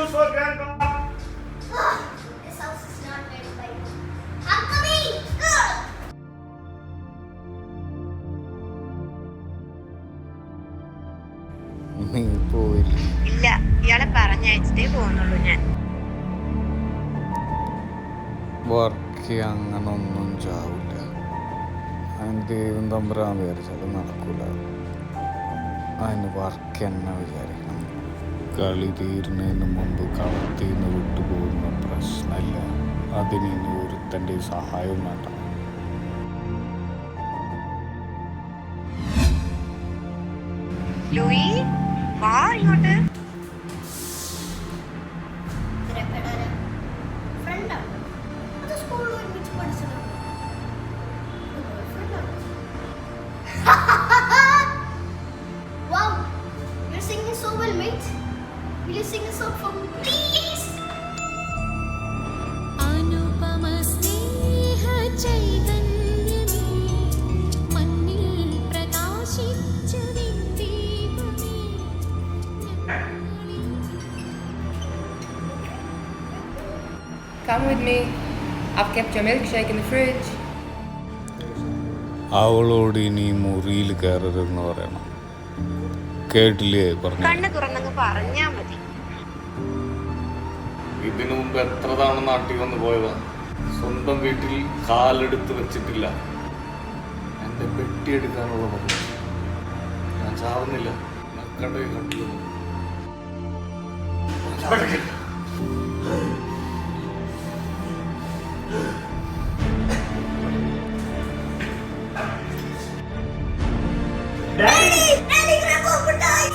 shoes for grandpa. This house is not made by you. I'm coming. നീ പോയില്ല. ഇല്ല, ഇയാളെ പറഞ്ഞയച്ചിട്ടേ പോകുന്നുള്ളൂ ഞാൻ. വർക്ക് അങ്ങനെ ഒന്നും ചാവില്ല. അതിന് ദൈവം തമ്പുരാൻ വിചാരിച്ചാലും നടക്കൂല. അതിന് വർക്ക് തന്നെ വിചാരിക്കണം. കളി തീരുന്നതിന് മുമ്പ് കളത്തിന്ന് വിട്ടുപോകുന്ന പ്രശ്നമില്ല. അതിന് ഇനി ഒരുത്തൻ്റെ സഹായവും വേണ്ട. ലൂയി, വാ ഇങ്ങോട്ട്. ഫ്രണ്ടാണ്. അത് സ്കൂളിൽ ഒരുമിച്ച് പഠിച്ചതാണ്. Wow, you're singing so well, mate. Will you sing a song for me, please? Anupama സ്നേഹ ചൈതന്യമേ മണ്ണിൽ പ്രകാശിച്ച ദീപമേ. Come with me. I've kept your milkshake in the fridge. അവളോട് ഇനി മുറിയിൽ കയറരുതെന്ന് പറയണം. കേട്ടില്ലേ പറഞ്ഞു? കണ്ണ് തുറന്നങ്ങ് പറഞ്ഞാ മതി. ഇതിനു മുമ്പ് എത്ര തവണ നാട്ടിൽ വന്ന് പോയതാ. സ്വന്തം വീട്ടിൽ കാലെടുത്ത് വെച്ചിട്ടില്ല. എൻ്റെ പെട്ടി എടുക്കാനുള്ള പറഞ്ഞു. ഞാൻ ചാവുന്നില്ല. നക്കണ്ടേ കണ്ടില്ല. Daddy! Daddy, grab over, guys!